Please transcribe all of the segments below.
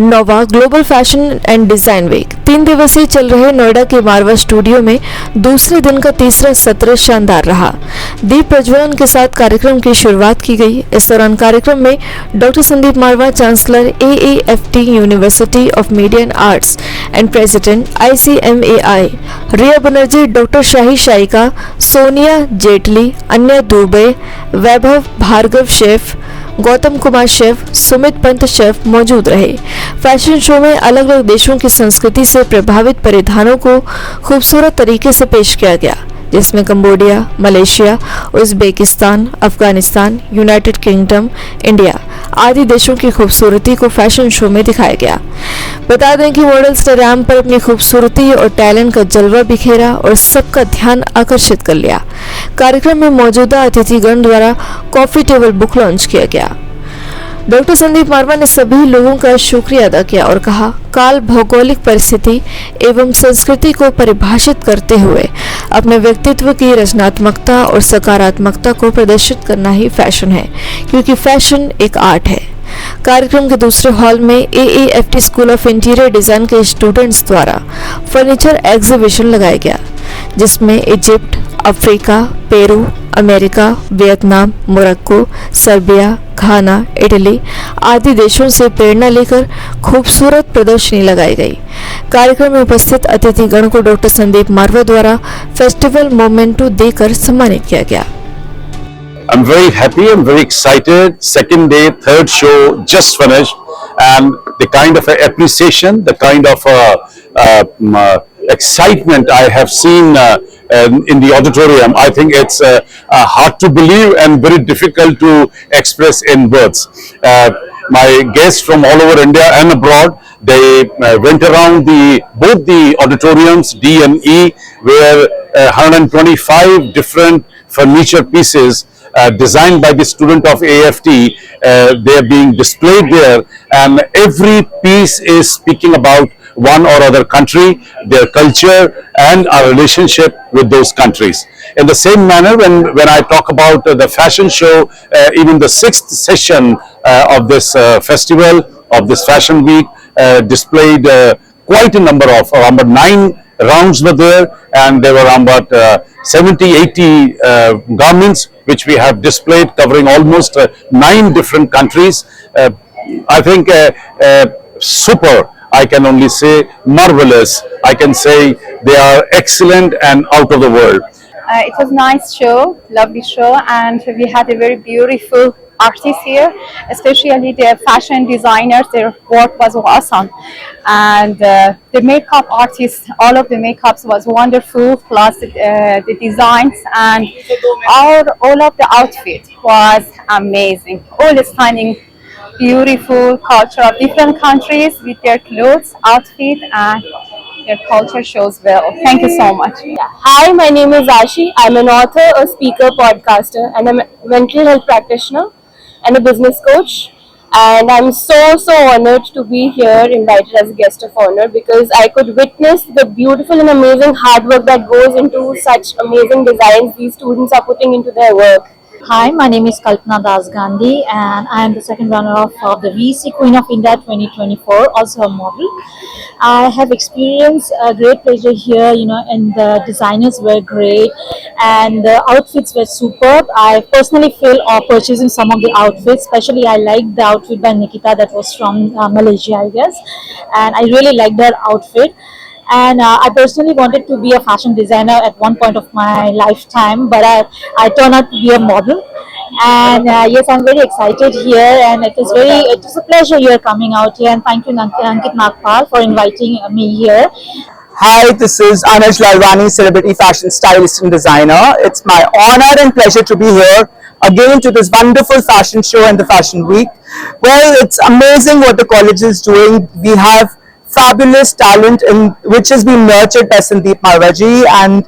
Nova global fashion and design week 3 दिवसीय चल रहे नोएडा के मारवा स्टूडियो में दूसरे दिन का तीसरा सत्र शानदार रहा। दीप प्रज्वलन के साथ कार्यक्रम की शुरुआत की गई। इस दौरान कार्यक्रम में doctor Sandeep Marwah, chancellor AAFT university of media and arts and president ICMAI, Riya Banerjee, doctor Shahi Shaika, Sonia Jaitley, Anya Dubey, Vaibhav Bhargava chef, Gautam Kumar chef, Sumit Pant chef मौजूद रहे। फैशन शो में अलग अलग देशों की संस्कृति से प्रभावित परिधानों को खूबसूरत तरीके से पेश किया गया, जिसमें Cambodia, Malaysia, Uzbekistan, Afghanistan, United kingdom, India आदि देशों की खूबसूरती को फैशन शो में दिखाया गया। बता दें कि मॉडल्स ने रैंप पर अपनी खूबसूरती और टैलेंट का जलवा बिखेरा और सबका ध्यान आकर्षित कर लिया। कार्यक्रम में मौजूदा अतिथिगण द्वारा कॉफी टेबल बुक लॉन्च किया गया। डॉक्टर संदीप मारवा ने सभी लोगों का शुक्रिया अदा किया और कहा, काल भौगोलिक परिस्थिति एवं संस्कृति को परिभाषित करते हुए अपने व्यक्तित्व की रचनात्मकता और सकारात्मकता को प्रदर्शित करना ही फैशन है, क्योंकि फैशन एक आर्ट है। कार्यक्रम के दूसरे हॉल में AAFT school of interior design के स्टूडेंट्स द्वारा फर्नीचर एग्जीबिशन लगाया गया, जिसमें Egypt, Africa, Peru, America, Vietnam, Morocco, Serbia, Ghana, Italy आदि देशों से प्रेरणा लेकर खूबसूरत प्रदर्शनी लगाई गई। कार्यक्रम में उपस्थित अतिथिगण को डॉक्टर संदीप मारवा द्वारा फेस्टिवल मोमेंटो देकर सम्मानित किया गया। I'm very happy, I'm very excited. Second day, third show just finished, and the kind of appreciation, the kind of excitement I have seen in the auditorium, I think it's hard to believe and very difficult to express in words. My guests from all over India and abroad, they went around both the auditoriums D and E, where 125 different furniture pieces designed by the student of AFT, they are being displayed there, and every piece is speaking about one or other country, their culture and our relationship with those countries. In the same manner, when I talk about the fashion show, even the 6th session of this festival, of this fashion week, displayed quite a number of, around 9 rounds were there, and there were around 70-80 garments which we have displayed, covering almost 9 different countries. I think super, I can only say marvelous. I can say they are excellent and out of the world. It was a nice show, lovely show, and we had a very beautiful artists here, especially the fashion designers. Their work was awesome, and the makeup artists, all of the makeups was wonderful, plus the designs and all of the outfit was amazing. All stunning, beautiful culture of different countries with their clothes, outfit, and their culture shows well. Thank you so much. Hi, my name is Ashi. I'm an author, a speaker, podcaster, and a mental health practitioner and a business coach. And I'm so honored to be here, invited as a guest of honor, because I could witness the beautiful and amazing hard work that goes into such amazing designs these students are putting into their work. Hi, my name is Kalpana Das Gandhi, and I am the second runner-up of the VC Queen of India 2024, also a model. I have experienced a great pleasure here, and the designers were great and the outfits were superb. I personally feel purchasing some of the outfits, especially I liked the outfit by Nikita that was from Malaysia, I guess, and I really liked that outfit. And I personally wanted to be a fashion designer at one point of my lifetime, but I turned out to be a model. And yes, I'm very excited here, and it is a pleasure here coming out here. And thank you, Ankit Nagpal, for inviting me here. Hi, this is Anuj Lalwani, celebrity fashion stylist and designer. It's my honor and pleasure to be here again to this wonderful fashion show and the fashion week. Well, it's amazing what the college is doing. We have fabulous talent which has been nurtured by Sandeep Marwaji, and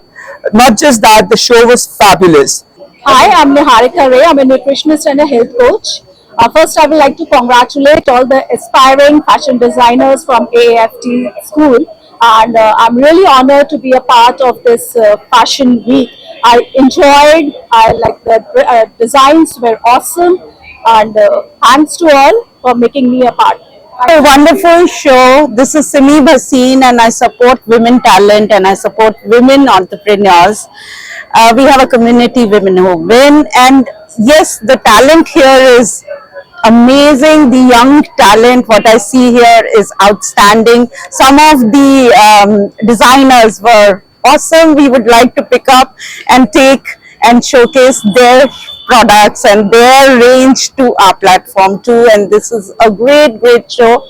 not just that, the show was fabulous. Hi, I'm Niharika Ray. I'm a nutritionist and a health coach. First, I would like to congratulate all the aspiring fashion designers from AAFT school, and I'm really honored to be a part of this fashion week. I like the designs were awesome, and thanks to all for making me a part A wonderful show. This is Simi Bhasin and I support women talent and I support women entrepreneurs. We have a community, Women Who Win, and yes, the talent here is amazing. The young talent, what I see here is outstanding. Some of the designers were awesome. We would like to pick up and take and showcase their products and their range to our platform too, and this is a great show.